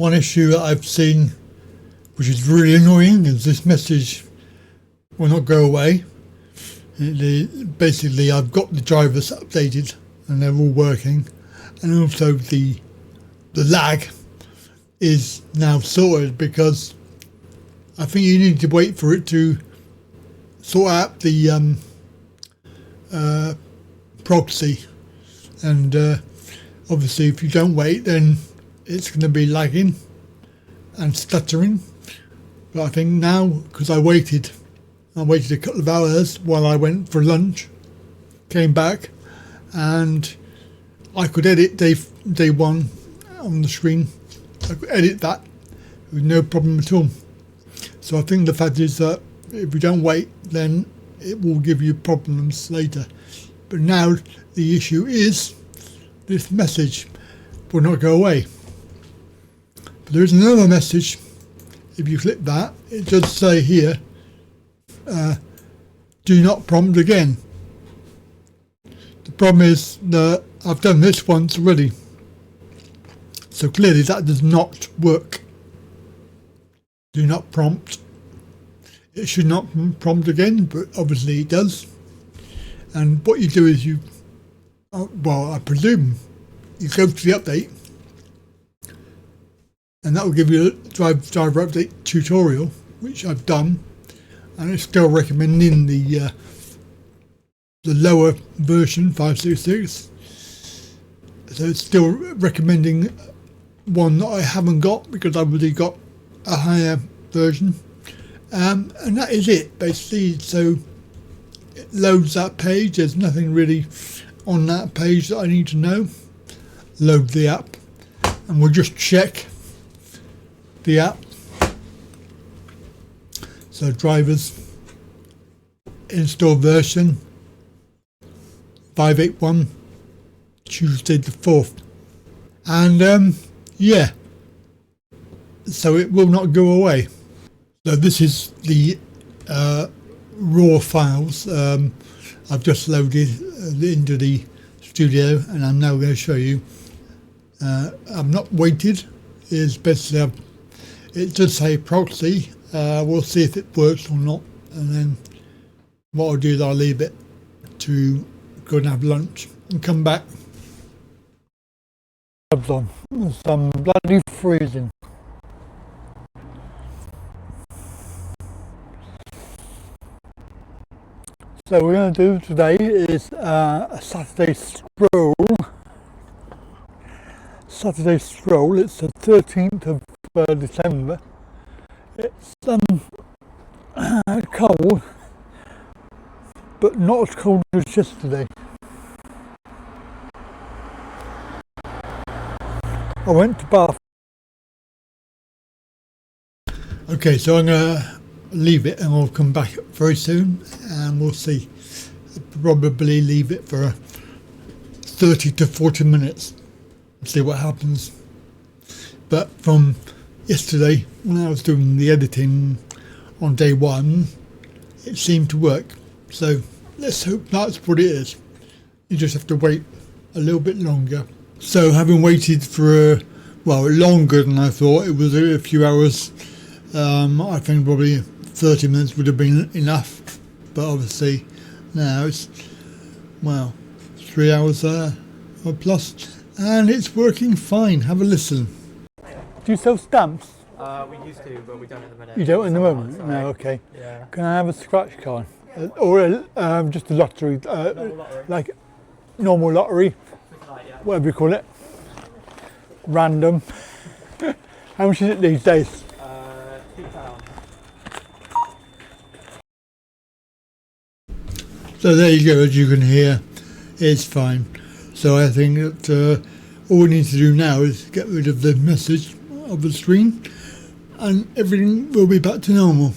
One issue that I've seen, which is really annoying, is this message will not go away. Basically, I've got the drivers updated and they're all working, and also the lag is now sorted, because I think you need to wait for it to sort out the proxy, and obviously if you don't wait, then it's going to be lagging and stuttering. But I think now, because I waited a couple of hours while I went for lunch, came back, and I could edit day one on the screen. I could edit that with no problem at all. So I think the fact is that if you don't wait, then it will give you problems later. But now the issue is this message will not go away. But there is another message. If you click that, it does say here, do not prompt again. The problem is that I've done this once already. So clearly that does not work. Do not prompt. It should not prompt again, but obviously it does. And what you do is I presume you go to the update, and that will give you a driver update tutorial, which I've done, and it's still recommending the lower version 566. So it's still recommending one that I haven't got, because I've already got a higher version, and that is it basically. So it loads that page. There's nothing really on that page that I need to know. Load the app, and we'll just check the app. So drivers, install version 581, Tuesday the 4th, and yeah, so it will not go away. So this is the raw files I've just loaded into the studio, and I'm now going to show you. I've not waited. Is basically it does say proxy. We'll see if it works or not, and then what I'll do is I'll leave it to go and have lunch and come back. On. I'm bloody freezing. So what we're going to do today is a Saturday stroll. It's the 13th of December. It's cold, but not as cold as yesterday. I went to Bath. Okay, so I'm going to leave it, and I'll come back very soon, and we'll see. I'll probably leave it for 30 to 40 minutes and see what happens. But from yesterday, when I was doing the editing on day one, it seemed to work. So let's hope that's what it is. You just have to wait a little bit longer. So having waited for, longer than I thought, it was a few hours. I think probably 30 minutes would have been enough, but obviously now it's 3 hours or plus, and it's working fine. Have a listen. Do you sell stamps? We used to, but we don't at the minute. You don't at the moment? No, okay. Yeah. Can I have a scratch card? Or just a lottery, lottery, like normal lottery, whatever you call it, random. How much is it these days? £2. So there you go, as you can hear, it's fine. So I think that all we need to do now is get rid of the message of the screen, and everything will be back to normal.